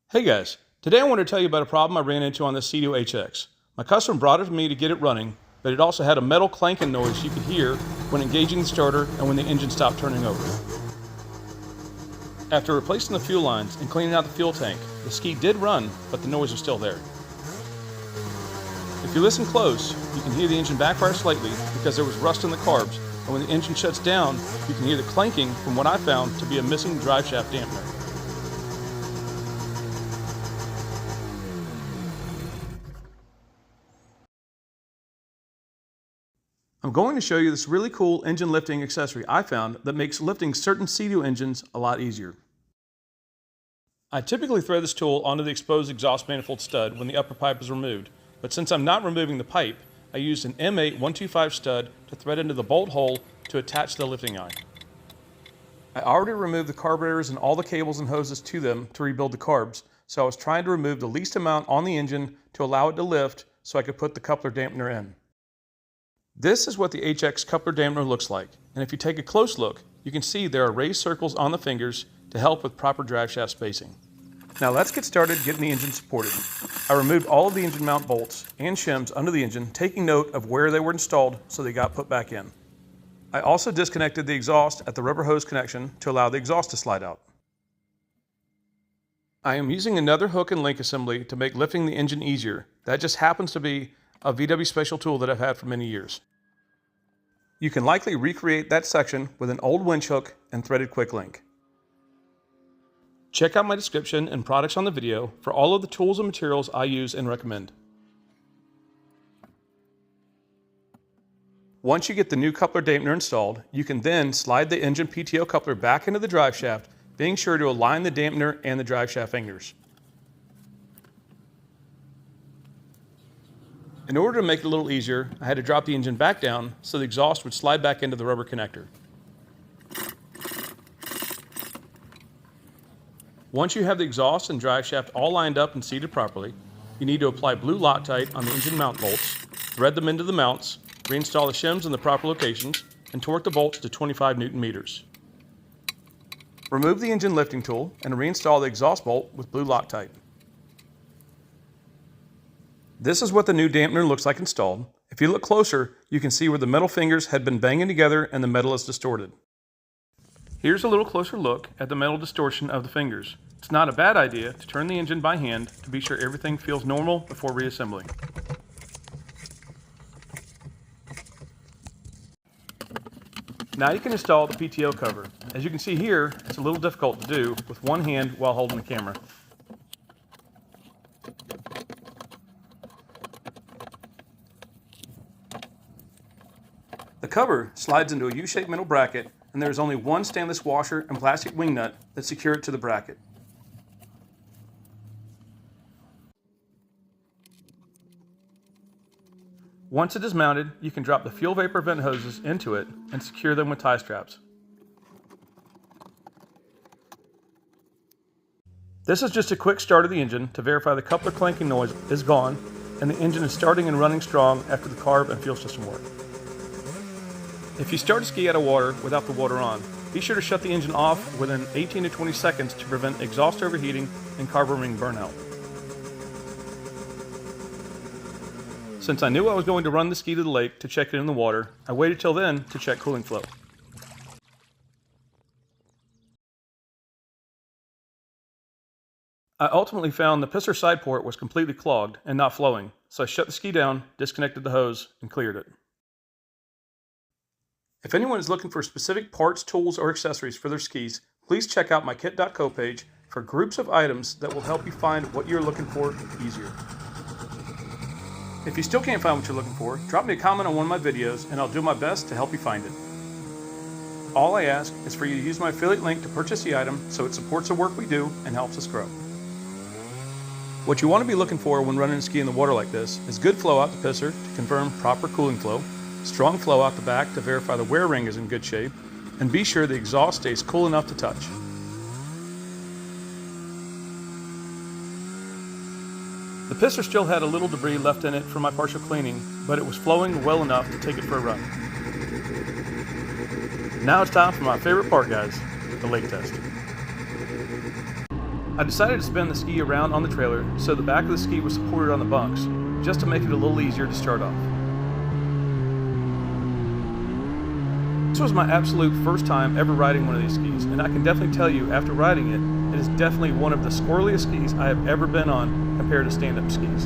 Hey guys, today I want to tell you about a problem I ran into on the Seadoo HX. My customer brought it to me to get it running, but it also had a metal clanking noise you could hear when engaging the starter and when the engine stopped turning over. After replacing the fuel lines and cleaning out the fuel tank, the ski did run, but the noise was still there. If you listen close, you can hear the engine backfire slightly because there was rust in the carbs, and when the engine shuts down, you can hear the clanking from what I found to be a missing driveshaft dampener. I'm going to show you this really cool engine lifting accessory I found that makes lifting certain Seadoo engines a lot easier. I typically thread this tool onto the exposed exhaust manifold stud when the upper pipe is removed, but since I'm not removing the pipe, I used an M8 125 stud to thread into the bolt hole to attach the lifting eye. I already removed the carburetors and all the cables and hoses to them to rebuild the carbs, so I was trying to remove the least amount on the engine to allow it to lift so I could put the coupler dampener in. This is what the HX coupler dampener looks like, and if you take a close look, you can see there are raised circles on the fingers to help with proper driveshaft spacing. Now let's get started getting the engine supported. I removed all of the engine mount bolts and shims under the engine, taking note of where they were installed so they got put back in. I also disconnected the exhaust at the rubber hose connection to allow the exhaust to slide out. I am using another hook and link assembly to make lifting the engine easier. That just happens to be a VW special tool that I've had for many years. You can likely recreate that section with an old winch hook and threaded quick link. Check out my description and products on the video for all of the tools and materials I use and recommend. Once you get the new coupler dampener installed, you can then slide the engine PTO coupler back into the driveshaft, being sure to align the dampener and the driveshaft fingers. In order to make it a little easier, I had to drop the engine back down so the exhaust would slide back into the rubber connector. Once you have the exhaust and driveshaft all lined up and seated properly, you need to apply blue Loctite on the engine mount bolts, thread them into the mounts, reinstall the shims in the proper locations, and torque the bolts to 25 Newton meters. Remove the engine lifting tool and reinstall the exhaust bolt with blue Loctite. This is what the new dampener looks like installed. If you look closer, you can see where the metal fingers had been banging together and the metal is distorted. Here's a little closer look at the metal distortion of the fingers. It's not a bad idea to turn the engine by hand to be sure everything feels normal before reassembling. Now you can install the PTO cover. As you can see here, it's a little difficult to do with one hand while holding the camera. The cover slides into a U-shaped metal bracket, and there is only one stainless washer and plastic wing nut that secure it to the bracket. Once it is mounted, you can drop the fuel vapor vent hoses into it and secure them with tie straps. This is just a quick start of the engine to verify the coupler clanking noise is gone and the engine is starting and running strong after the carb and fuel system work. If you start a ski out of water without the water on, be sure to shut the engine off within 18 to 20 seconds to prevent exhaust overheating and carburetor ring burnout. Since I knew I was going to run the ski to the lake to check it in the water, I waited till then to check cooling flow. I ultimately found the piston side port was completely clogged and not flowing, so I shut the ski down, disconnected the hose, and cleared it. If anyone is looking for specific parts, tools, or accessories for their skis, please check out my kit.co page for groups of items that will help you find what you're looking for easier. If you still can't find what you're looking for, drop me a comment on one of my videos and I'll do my best to help you find it. All I ask is for you to use my affiliate link to purchase the item so it supports the work we do and helps us grow. What you want to be looking for when running a ski in the water like this is good flow out the pisser to confirm proper cooling flow, strong flow out the back to verify the wear ring is in good shape, and be sure the exhaust stays cool enough to touch. The pisser still had a little debris left in it from my partial cleaning, but it was flowing well enough to take it for a run. Now it's time for my favorite part, guys, the lake test. I decided to spin the ski around on the trailer so the back of the ski was supported on the bunks, just to make it a little easier to start off. This was my absolute first time ever riding one of these skis, and I can definitely tell you after riding it, it is definitely one of the squirreliest skis I have ever been on compared to stand-up skis.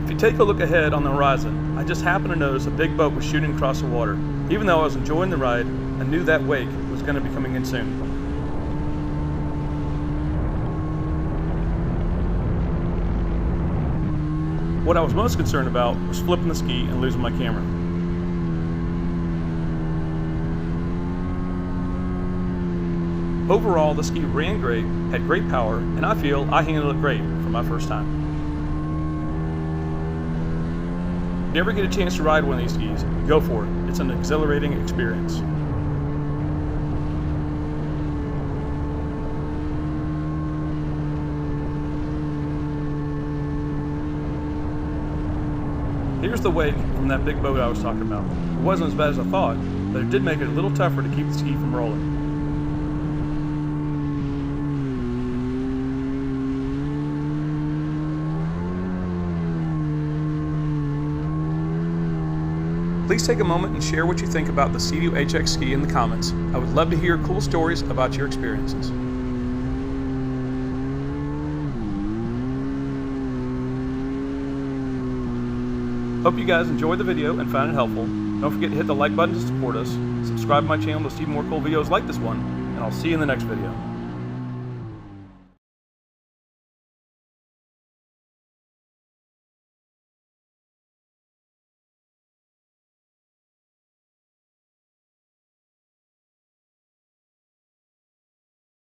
If you take a look ahead on the horizon, I just happened to notice a big boat was shooting across the water. Even though I was enjoying the ride, I knew that wake was going to be coming in soon. What I was most concerned about was flipping the ski and losing my camera. Overall, the ski ran great, had great power, and I feel I handled it great for my first time. If you never get a chance to ride one of these skis, go for it. It's an exhilarating experience. Here's the wake from that big boat I was talking about. It wasn't as bad as I thought, but it did make it a little tougher to keep the ski from rolling. Please take a moment and share what you think about the Seadoo HX ski in the comments. I would love to hear cool stories about your experiences. Hope you guys enjoyed the video and found it helpful. Don't forget to hit the like button to support us, subscribe to my channel to see more cool videos like this one, and I'll see you in the next video.